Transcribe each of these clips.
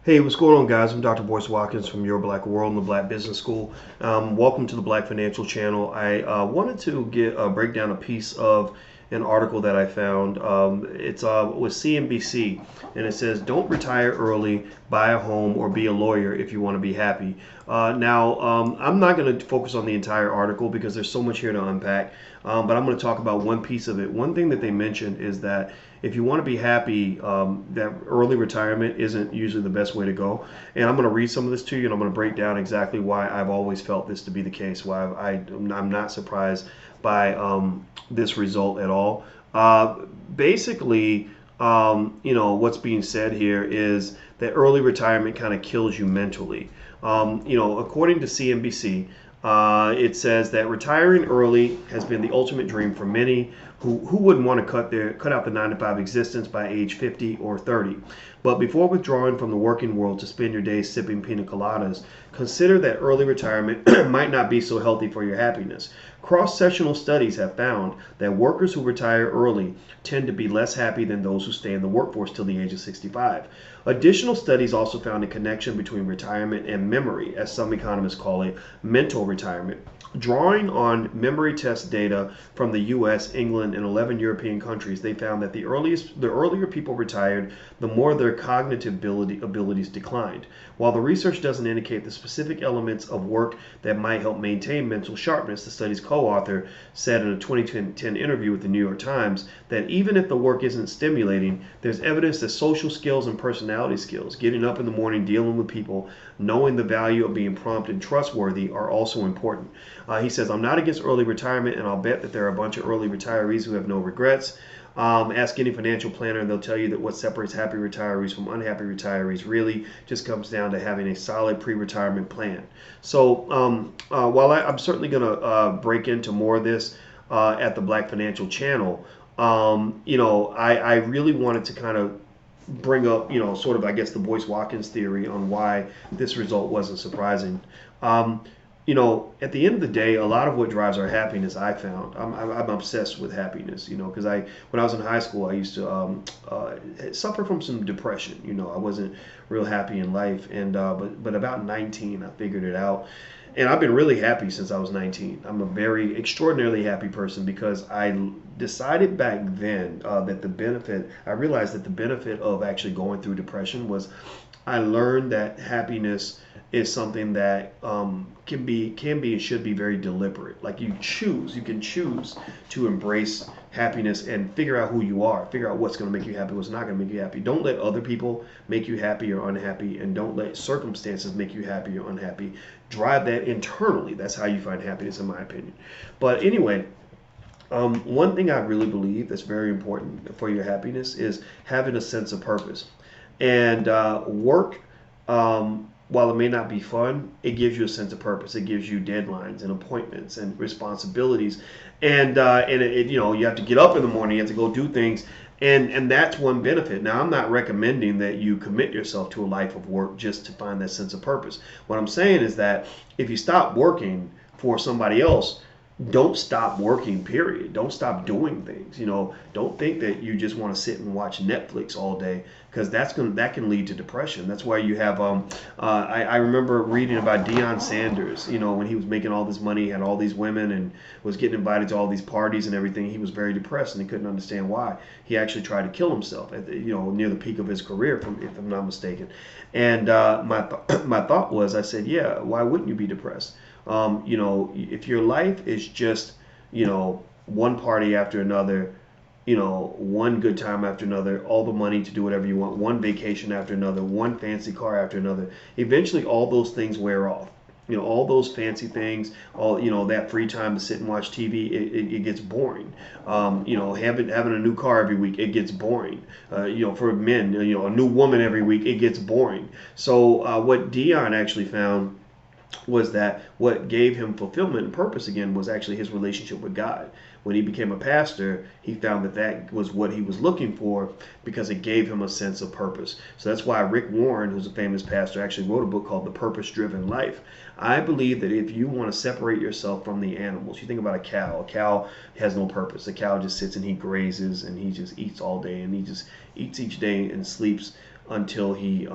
Hey, what's going on, guys? I'm Dr. Boyce Watkins from Your Black World and the Black Business School. Welcome to the Black Financial Channel. I wanted to break down a piece of an article that I found. It's with CNBC, and it says, "Don't retire early, buy a home, or be a lawyer if you want to be happy." I'm not going to focus on the entire article because there's so much here to unpack, but I'm going to talk about one piece of it. One thing that they mentioned is that if you want to be happy, that early retirement isn't usually the best way to go. And I'm going to read some of this to you, and I'm going to break down exactly why I've always felt this to be the case, why I'm not surprised by this result at all. Basically, what's being said here is that early retirement kind of kills you mentally. According to CNBC, it says that retiring early has been the ultimate dream for many who wouldn't want to cut out the 9 to 5 existence by age 50 or 30. But before withdrawing from the working world to spend your days sipping pina coladas, consider that early retirement might not be so healthy for your happiness. Cross-sectional studies have found that workers who retire early tend to be less happy than those who stay in the workforce till the age of 65. Additional studies also found a connection between retirement and memory, as some economists call it, mental retirement. Drawing on memory test data from the US, England, and 11 European countries, they found that the earlier people retired, the more their cognitive abilities declined. While the research doesn't indicate the specific elements of work that might help maintain mental sharpness, the study's co-author said in a 2010 interview with the New York Times that even if the work isn't stimulating, there's evidence that social skills and personality skills, getting up in the morning, dealing with people, knowing the value of being prompt and trustworthy, are also important. He says, "I'm not against early retirement, and I'll bet that there are a bunch of early retirees who have no regrets. Ask any financial planner, and they'll tell you that what separates happy retirees from unhappy retirees really just comes down to having a solid pre-retirement plan." So while I'm certainly going to break into more of this at the Black Financial Channel, I really wanted to kind of bring up, sort of, I guess, the Boyce Watkins theory on why this result wasn't surprising. At the end of the day, a lot of what drives our happiness, I found, I'm obsessed with happiness, because when I was in high school, I used to suffer from some depression. I wasn't real happy in life, and but about 19, I figured it out. And I've been really happy since I was 19. I'm a very extraordinarily happy person because I decided back then I realized that the benefit of actually going through depression was I learned that happiness is something that can be and should be very deliberate. Like you can choose to embrace happiness and figure out who you are, figure out what's going to make you happy, what's not going to make you happy. Don't let other people make you happy or unhappy, and don't let circumstances make you happy or unhappy. Drive that internally. That's how you find happiness, in my opinion. But anyway, one thing I really believe that's very important for your happiness is having a sense of purpose. And work, while it may not be fun, it gives you a sense of purpose. It gives you deadlines and appointments and responsibilities, and you have to get up in the morning. You have to go do things, and that's one benefit. Now, I'm not recommending that you commit yourself to a life of work just to find that sense of purpose. What I'm saying is that if you stop working for somebody else, don't stop working, period. Don't stop doing things. Don't think that you just want to sit and watch Netflix all day, because that can lead to depression. That's why you have I remember reading about Deion Sanders. When he was making all this money, he had all these women and was getting invited to all these parties and everything. He was very depressed and he couldn't understand why. He actually tried to kill himself at near the peak of his career, if I'm not mistaken. And my thought was, I said, yeah, why wouldn't you be depressed? If your life is just, one party after another, one good time after another, all the money to do whatever you want, one vacation after another, one fancy car after another, eventually all those things wear off. All those fancy things, all, that free time to sit and watch TV, it gets boring. Having a new car every week, it gets boring. For men, a new woman every week, it gets boring. So what Dion actually found was that what gave him fulfillment and purpose again was actually his relationship with God. When he became a pastor, he found that was what he was looking for, because it gave him a sense of purpose. So that's why Rick Warren, who's a famous pastor, actually wrote a book called The Purpose-Driven Life. I believe that if you want to separate yourself from the animals, you think about a cow has no purpose. The cow just sits and he grazes and he just eats all day, and he just eats each day and sleeps until he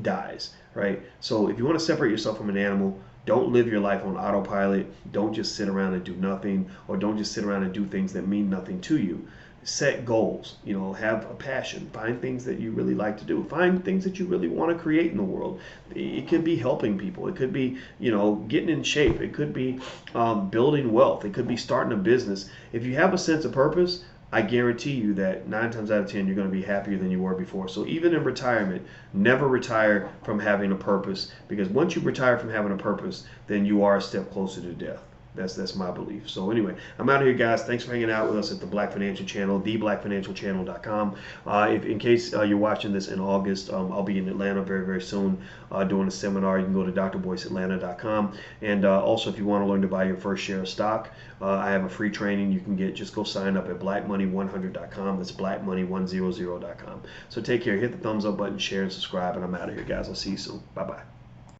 dies, right? So if you want to separate yourself from an animal, don't live your life on autopilot. Don't just sit around and do nothing, or don't just sit around and do things that mean nothing to you. Set goals, have a passion, find things that you really like to do, find things that you really want to create in the world. It could be helping people, it could be getting in shape, it could be building wealth, it could be starting a business. If you have a sense of purpose, I guarantee you that 9 times out of 10 you're going to be happier than you were before. So even in retirement, never retire from having a purpose, because once you retire from having a purpose, then you are a step closer to death. That's my belief. So anyway, I'm out of here, guys. Thanks for hanging out with us at the Black Financial Channel, theblackfinancialchannel.com. If in case you're watching this in August, I'll be in Atlanta very, very soon doing a seminar. You can go to drboyceatlanta.com. And also, if you want to learn to buy your first share of stock, I have a free training you can get. Just go sign up at blackmoney100.com. That's blackmoney100.com. So take care. Hit the thumbs up button, share, and subscribe. And I'm out of here, guys. I'll see you soon. Bye-bye.